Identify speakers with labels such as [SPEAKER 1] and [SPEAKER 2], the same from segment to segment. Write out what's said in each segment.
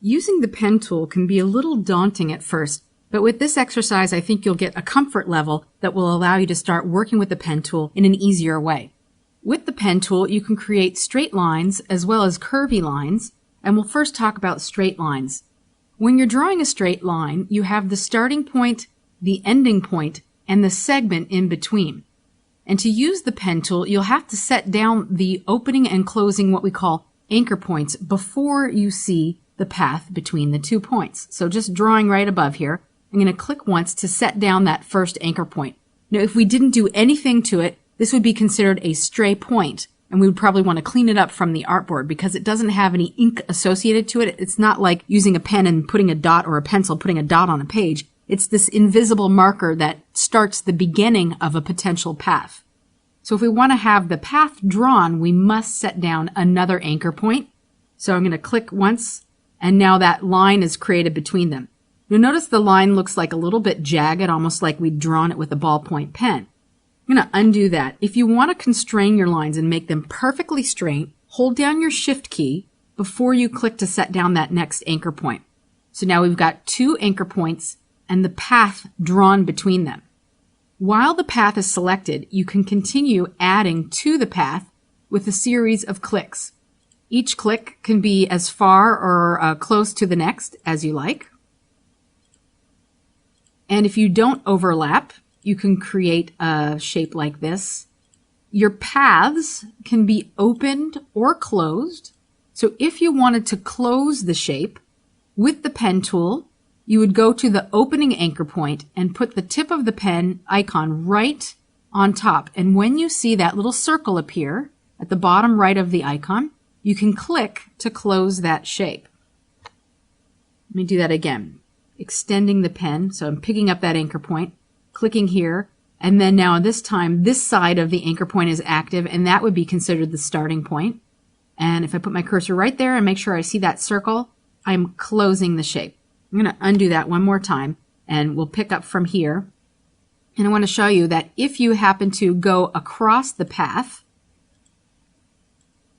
[SPEAKER 1] Using the pen tool can be a little daunting at first, but with this exercise, I think you'll get a comfort level that will allow you to start working with the pen tool in an easier way. With the pen tool, you can create straight lines as well as curvy lines, and we'll first talk about straight lines. When you're drawing a straight line, you have the starting point, the ending point, and the segment in between. And to use the pen tool, you'll have to set down the opening and closing, what we call anchor points, before you see the path between the 2 points. So just drawing right above here, I'm going to click once to set down that first anchor point. Now, if we didn't do anything to it, this would be considered a stray point, and we would probably want to clean it up from the artboard because it doesn't have any ink associated to it. It's not like using a pen and putting a dot, or a pencil putting a dot on a page. It's this invisible marker that starts the beginning of a potential path. So if we want to have the path drawn, we must set down another anchor point. So I'm going to click once, and now that line is created between them. You'll notice the line looks like a little bit jagged, almost like we'd drawn it with a ballpoint pen. I'm going to undo that. If you want to constrain your lines and make them perfectly straight, hold down your Shift key before you click to set down that next anchor point. So now we've got 2 anchor points and the path drawn between them. While the path is selected, you can continue adding to the path with a series of clicks. Each click can be as far or close to the next as you like. And if you don't overlap, you can create a shape like this. Your paths can be opened or closed. So if you wanted to close the shape with the pen tool, you would go to the opening anchor point and put the tip of the pen icon right on top. And when you see that little circle appear at the bottom right of the icon, you can click to close that shape. Let me do that again. Extending the pen, so I'm picking up that anchor point, clicking here, and then now this time this side of the anchor point is active, and that would be considered the starting point. And if I put my cursor right there and make sure I see that circle, I'm closing the shape. I'm going to undo that one more time, and we'll pick up from here. And I want to show you that if you happen to go across the path,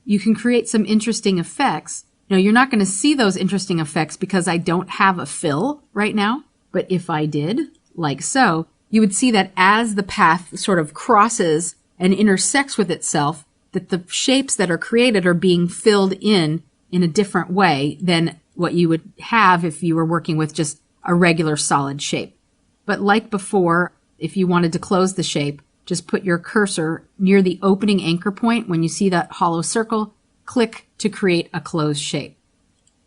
[SPEAKER 1] you can create some interesting effects. Now, you're not going to see those interesting effects because I don't have a fill right now, but if I did, like so, you would see that as the path sort of crosses and intersects with itself, that the shapes that are created are being filled in a different way than what you would have if you were working with just a regular solid shape. But like before, if you wanted to close the shape, just put your cursor near the opening anchor point. When you see that hollow circle, click to create a closed shape.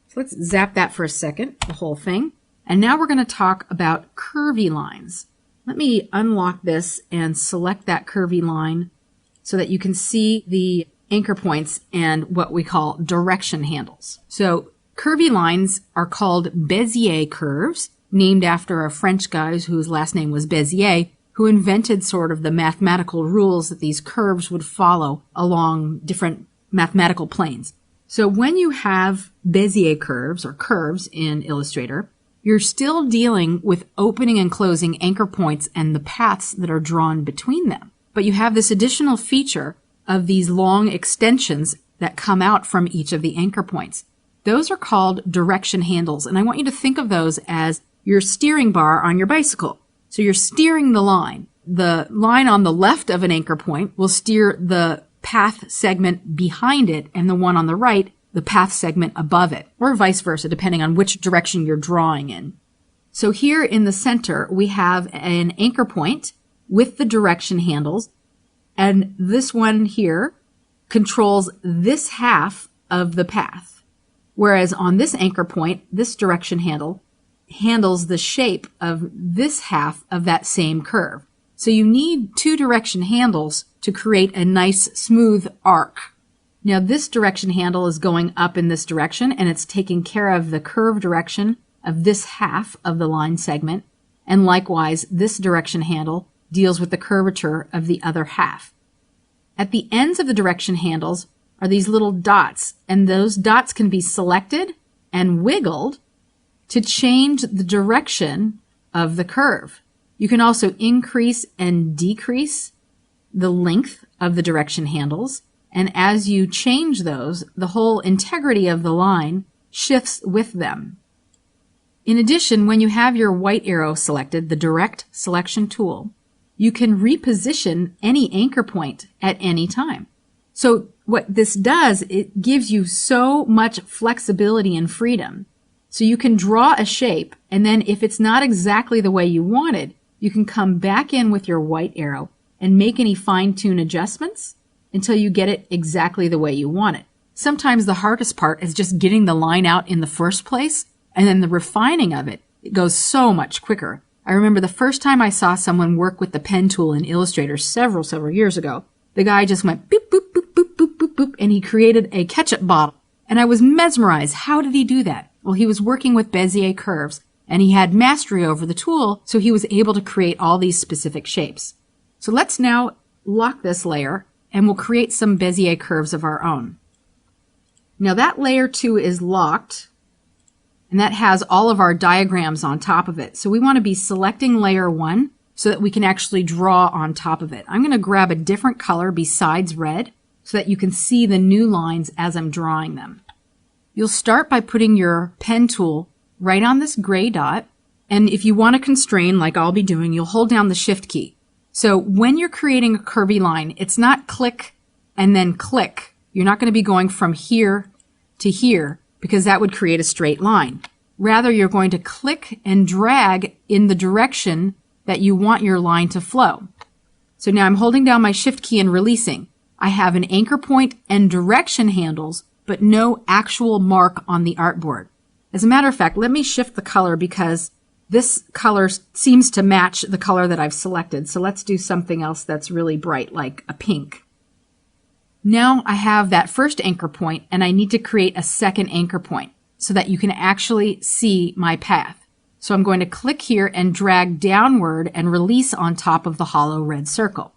[SPEAKER 1] So let's zap that for a second, the whole thing. And now we're going to talk about curvy lines. Let me unlock this and select that curvy line so that you can see the anchor points and what we call direction handles. So curvy lines are called Bezier curves, named after a French guy whose last name was Bezier, who invented sort of the mathematical rules that these curves would follow along different mathematical planes. So when you have Bezier curves or curves in Illustrator, you're still dealing with opening and closing anchor points and the paths that are drawn between them. But you have this additional feature of these long extensions that come out from each of the anchor points. Those are called direction handles, and I want you to think of those as your steering bar on your bicycle. So you're steering the line. The line on the left of an anchor point will steer the path segment behind it, and the one on the right, the path segment above it, or vice versa, depending on which direction you're drawing in. So here in the center, we have an anchor point with the direction handles, and this one here controls this half of the path. Whereas on this anchor point, this direction handle handles the shape of this half of that same curve. So you need 2 direction handles to create a nice smooth arc. Now this direction handle is going up in this direction, and it's taking care of the curve direction of this half of the line segment. And likewise, this direction handle deals with the curvature of the other half. At the ends of the direction handles are these little dots, and those dots can be selected and wiggled to change the direction of the curve. You can also increase and decrease the length of the direction handles, and as you change those, the whole integrity of the line shifts with them. In addition, when you have your white arrow selected, the Direct Selection tool, you can reposition any anchor point at any time. So what this does, it gives you so much flexibility and freedom. So you can draw a shape, and then if it's not exactly the way you wanted, you can come back in with your white arrow and make any fine-tune adjustments until you get it exactly the way you want it. Sometimes the hardest part is just getting the line out in the first place, and then the refining of it goes so much quicker. I remember the first time I saw someone work with the pen tool in Illustrator several years ago. The guy just went boop, boop, boop, boop, boop, boop, boop, and he created a ketchup bottle. And I was mesmerized. How did he do that? Well, he was working with Bezier curves, and he had mastery over the tool, so he was able to create all these specific shapes. So let's now lock this layer, and we'll create some Bezier curves of our own. Now that layer 2 is locked, and that has all of our diagrams on top of it. So we want to be selecting layer 1 so that we can actually draw on top of it. I'm going to grab a different color besides red so that you can see the new lines as I'm drawing them. You'll start by putting your pen tool right on this gray dot, and if you want to constrain like I'll be doing, you'll hold down the Shift key. So when you're creating a curvy line, it's not click and then click. You're not going to be going from here to here because that would create a straight line. Rather, you're going to click and drag in the direction that you want your line to flow. So now I'm holding down my Shift key and releasing. I have an anchor point and direction handles, but no actual mark on the artboard. As a matter of fact, let me shift the color because this color seems to match the color that I've selected. So let's do something else that's really bright, like a pink. Now I have that first anchor point, and I need to create a second anchor point so that you can actually see my path. So I'm going to click here and drag downward and release on top of the hollow red circle.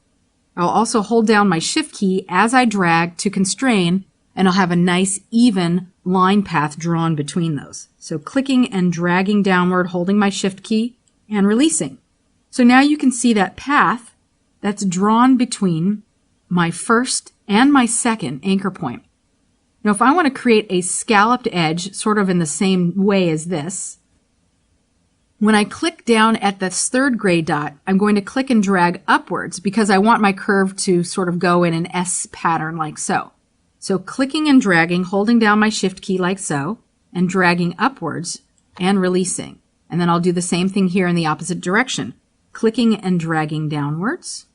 [SPEAKER 1] I'll also hold down my Shift key as I drag to constrain, and I'll have a nice even line path drawn between those. So clicking and dragging downward, holding my Shift key and releasing. So now you can see that path that's drawn between my first and my second anchor point. Now if I want to create a scalloped edge sort of in the same way as this, when I click down at this third gray dot, I'm going to click and drag upwards because I want my curve to sort of go in an S pattern like so. So clicking and dragging, holding down my Shift key like so, and dragging upwards and releasing. And then I'll do the same thing here in the opposite direction. Clicking and dragging downwards,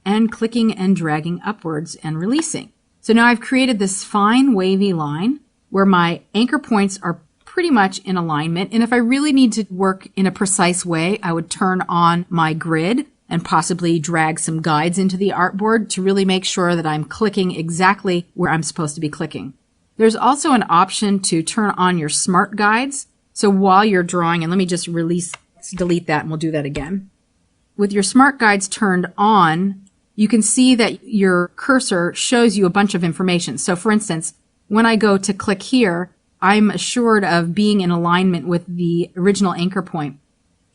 [SPEAKER 1] and clicking and dragging upwards and releasing. So now I've created this fine wavy line where my anchor points are pretty much in alignment. And if I really need to work in a precise way, I would turn on my grid and possibly drag some guides into the artboard to really make sure that I'm clicking exactly where I'm supposed to be clicking. There's also an option to turn on your smart guides. So while you're drawing, and let me just delete that and we'll do that again. With your smart guides turned on, you can see that your cursor shows you a bunch of information. So for instance, when I go to click here, I'm assured of being in alignment with the original anchor point.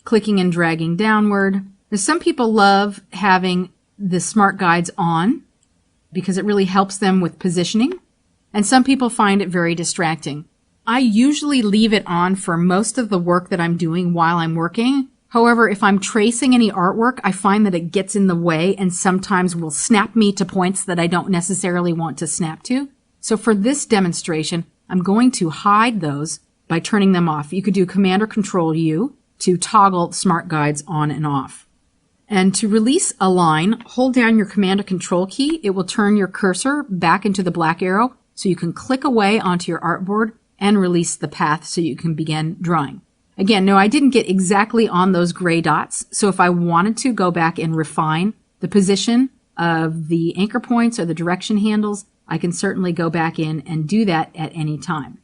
[SPEAKER 1] Clicking and dragging downward. Now, some people love having the smart guides on because it really helps them with positioning, and some people find it very distracting. I usually leave it on for most of the work that I'm doing while I'm working. However, if I'm tracing any artwork, I find that it gets in the way and sometimes will snap me to points that I don't necessarily want to snap to. So for this demonstration, I'm going to hide those by turning them off. You could do Command or Control U to toggle smart guides on and off. And to release a line, hold down your Command or Control key. It will turn your cursor back into the black arrow so you can click away onto your artboard and release the path so you can begin drawing. Again, no, I didn't get exactly on those gray dots. So if I wanted to go back and refine the position of the anchor points or the direction handles, I can certainly go back in and do that at any time.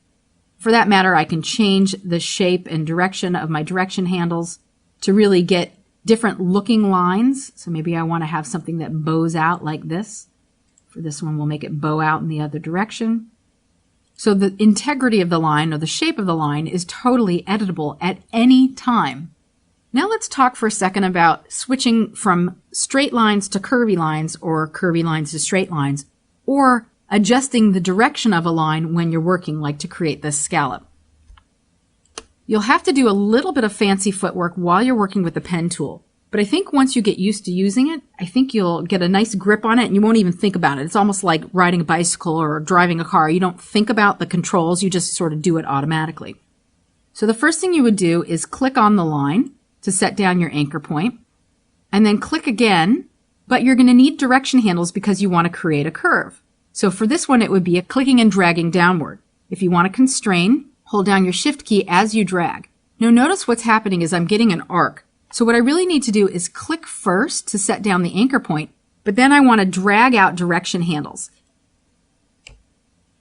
[SPEAKER 1] For that matter, I can change the shape and direction of my direction handles to really get different looking lines. So maybe I want to have something that bows out like this. For this one, we'll make it bow out in the other direction. So the integrity of the line or the shape of the line is totally editable at any time. Now let's talk for a second about switching from straight lines to curvy lines or curvy lines to straight lines, or adjusting the direction of a line when you're working, like to create this scallop. You'll have to do a little bit of fancy footwork while you're working with the pen tool. But I think once you get used to using it, I think you'll get a nice grip on it and you won't even think about it. It's almost like riding a bicycle or driving a car. You don't think about the controls, you just sort of do it automatically. So the first thing you would do is click on the line to set down your anchor point, and then click again, but you're going to need direction handles because you want to create a curve. So for this one, it would be a clicking and dragging downward. If you want to constrain, hold down your Shift key as you drag. Now notice what's happening is I'm getting an arc. So what I really need to do is click first to set down the anchor point, but then I want to drag out direction handles.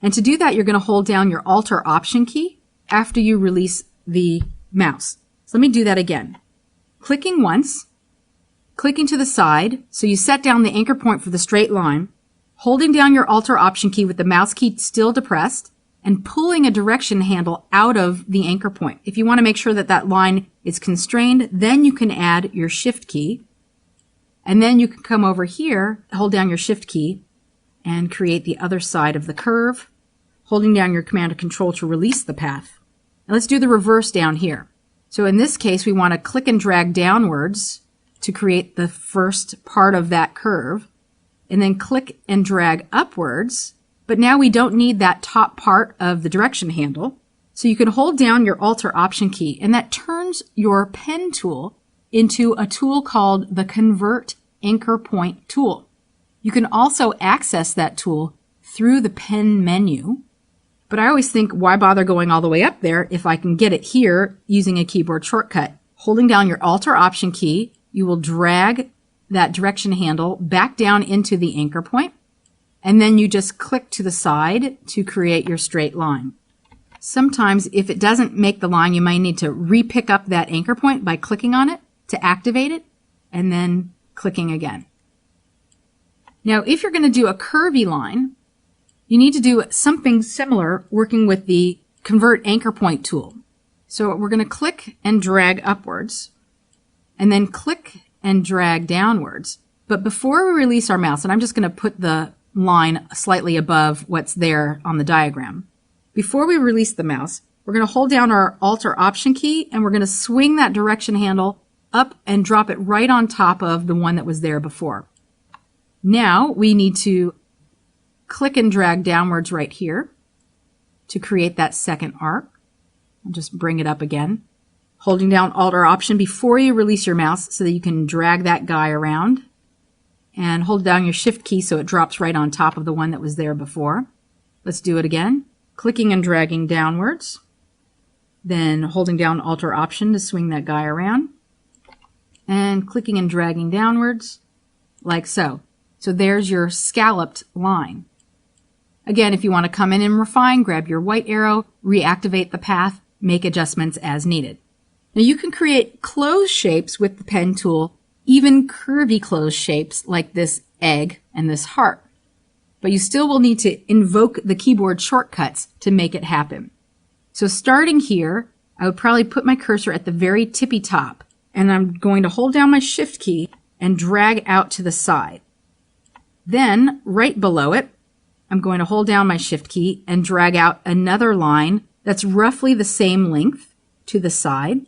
[SPEAKER 1] And to do that, you're going to hold down your Alt or Option key after you release the mouse. So let me do that again. Clicking once, clicking to the side, so you set down the anchor point for the straight line, holding down your Alt or Option key with the mouse key still depressed, and pulling a direction handle out of the anchor point. If you want to make sure that that line is constrained, then you can add your Shift key, and then you can come over here, hold down your Shift key, and create the other side of the curve, holding down your Command or Control to release the path. Now let's do the reverse down here. So in this case, we want to click and drag downwards to create the first part of that curve, and then click and drag upwards. But now we don't need that top part of the direction handle. So you can hold down your Alt or Option key, and that turns your pen tool into a tool called the Convert Anchor Point tool. You can also access that tool through the pen menu. But I always think, why bother going all the way up there if I can get it here using a keyboard shortcut? Holding down your Alt or Option key, you will drag that direction handle back down into the anchor point, and then you just click to the side to create your straight line. Sometimes if it doesn't make the line, you might need to re-pick up that anchor point by clicking on it to activate it, and then clicking again. Now, if you're going to do a curvy line, you need to do something similar working with the Convert Anchor Point tool. So we're going to click and drag upwards, and then click and drag downwards. But before we release our mouse, and I'm just going to put the line slightly above what's there on the diagram. Before we release the mouse, we're going to hold down our Alt or Option key, and we're going to swing that direction handle up and drop it right on top of the one that was there before. Now we need to click and drag downwards right here to create that second arc. I'll just bring it up again. Holding down Alt or Option before you release your mouse so that you can drag that guy around. And hold down your Shift key so it drops right on top of the one that was there before. Let's do it again. Clicking and dragging downwards. Then holding down Alt or Option to swing that guy around. And clicking and dragging downwards like so. So there's your scalloped line. Again, if you want to come in and refine, grab your white arrow, reactivate the path, make adjustments as needed. Now you can create closed shapes with the pen tool, even curvy closed shapes like this egg and this heart. But you still will need to invoke the keyboard shortcuts to make it happen. So starting here, I would probably put my cursor at the very tippy top, and I'm going to hold down my Shift key and drag out to the side. Then, right below it, I'm going to hold down my Shift key and drag out another line that's roughly the same length to the side.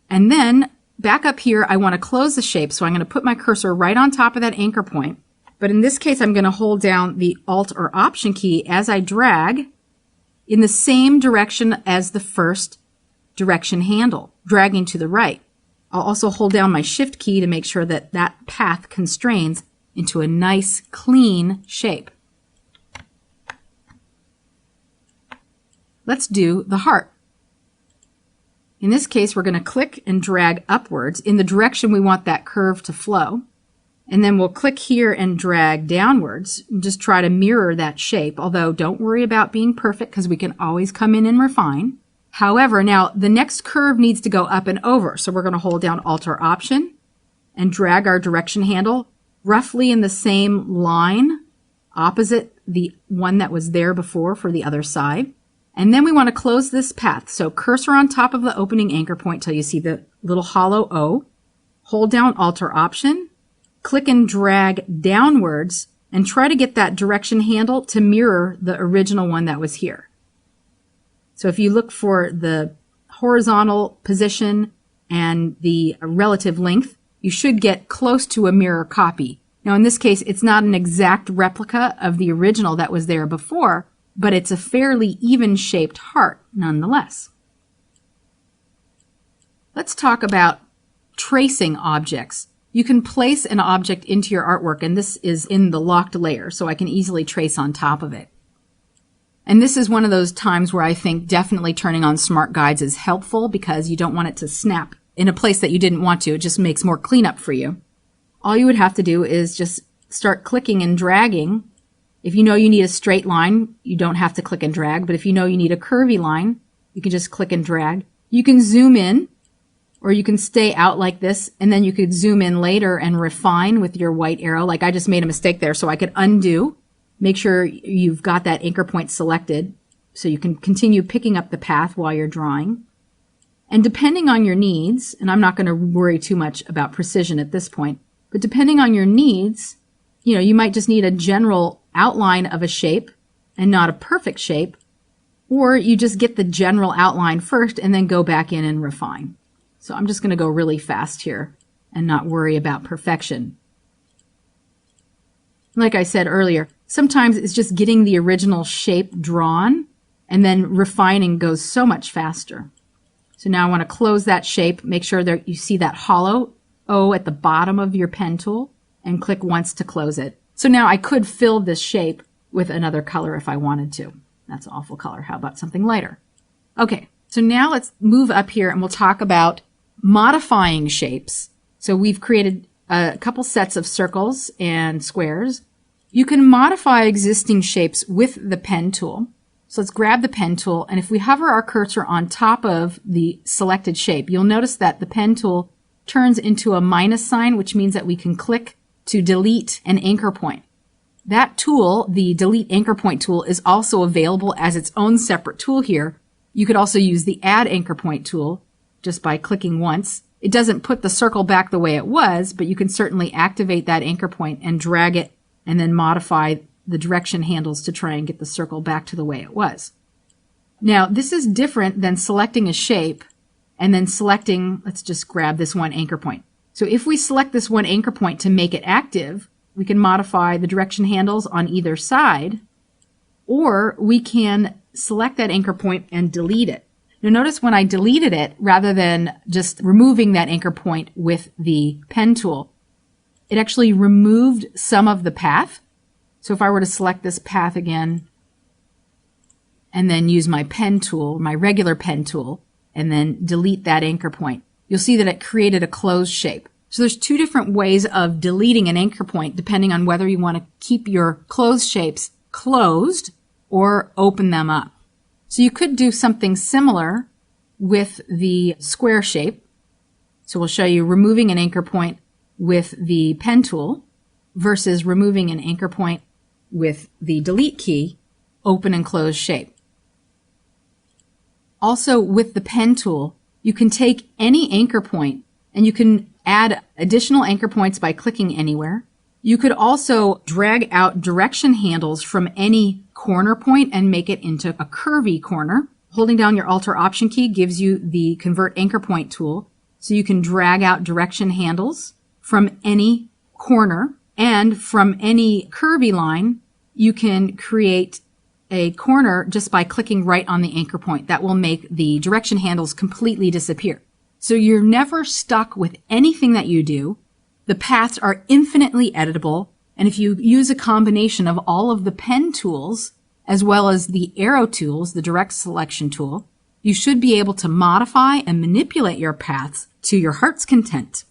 [SPEAKER 1] And then back up here, I want to close the shape, so I'm going to put my cursor right on top of that anchor point. But in this case, I'm going to hold down the Alt or Option key as I drag in the same direction as the first direction handle, dragging to the right. I'll also hold down my Shift key to make sure that that path constrains into a nice, clean shape. Let's do the heart. In this case, we're going to click and drag upwards in the direction we want that curve to flow. And then we'll click here and drag downwards and just try to mirror that shape, although don't worry about being perfect because we can always come in and refine. However, now the next curve needs to go up and over, so we're going to hold down Alt or Option and drag our direction handle roughly in the same line opposite the one that was there before for the other side. And then we want to close this path. So cursor on top of the opening anchor point till you see the little hollow O. Hold down Alt or Option. Click and drag downwards and try to get that direction handle to mirror the original one that was here. So if you look for the horizontal position and the relative length, you should get close to a mirror copy. Now in this case, it's not an exact replica of the original that was there before, but it's a fairly even-shaped heart nonetheless. Let's talk about tracing objects. You can place an object into your artwork, and this is in the locked layer, so I can easily trace on top of it. And this is one of those times where I think definitely turning on Smart Guides is helpful because you don't want it to snap in a place that you didn't want to. It just makes more cleanup for you. All you would have to do is just start clicking and dragging. If you know you need a straight line, you don't have to click and drag, but if you know you need a curvy line, you can just click and drag. You can zoom in, or you can stay out like this, and then you could zoom in later and refine with your white arrow. Like I just made a mistake there, so I could undo. Make sure you've got that anchor point selected so you can continue picking up the path while you're drawing. And depending on your needs, and I'm not going to worry too much about precision at this point, but depending on your needs, you might just need a general outline of a shape and not a perfect shape, or you just get the general outline first and then go back in and refine. So I'm just going to go really fast here and not worry about perfection. Like I said earlier, sometimes it's just getting the original shape drawn, and then refining goes so much faster. So now I want to close that shape, make sure that you see that hollow O at the bottom of your pen tool, and click once to close it. So now I could fill this shape with another color if I wanted to. That's an awful color. How about something lighter? Okay, so now let's move up here and we'll talk about modifying shapes. So we've created a couple sets of circles and squares. You can modify existing shapes with the pen tool. So let's grab the pen tool, and if we hover our cursor on top of the selected shape, you'll notice that the pen tool turns into a minus sign, which means that we can click to delete an anchor point. That tool, the delete anchor point tool, is also available as its own separate tool here. You could also use the add anchor point tool just by clicking once. It doesn't put the circle back the way it was, but you can certainly activate that anchor point and drag it and then modify the direction handles to try and get the circle back to the way it was. Now, this is different than selecting a shape and then selecting, let's just grab this one anchor point. So if we select this one anchor point to make it active, we can modify the direction handles on either side, or we can select that anchor point and delete it. Now notice when I deleted it, rather than just removing that anchor point with the pen tool, it actually removed some of the path. So if I were to select this path again and then use my pen tool, my regular pen tool, and then delete that anchor point, you'll see that it created a closed shape. So there's two different ways of deleting an anchor point depending on whether you want to keep your closed shapes closed or open them up. So you could do something similar with the square shape. So we'll show you removing an anchor point with the pen tool versus removing an anchor point with the delete key, open and close shape. Also with the pen tool, you can take any anchor point and you can add additional anchor points by clicking anywhere. You could also drag out direction handles from any corner point and make it into a curvy corner. Holding down your Alt or Option key gives you the Convert Anchor Point tool, so you can drag out direction handles from any corner, and from any curvy line, you can create a corner just by clicking right on the anchor point. That will make the direction handles completely disappear. So you're never stuck with anything that you do. The paths are infinitely editable, and if you use a combination of all of the pen tools as well as the arrow tools, the direct selection tool, you should be able to modify and manipulate your paths to your heart's content.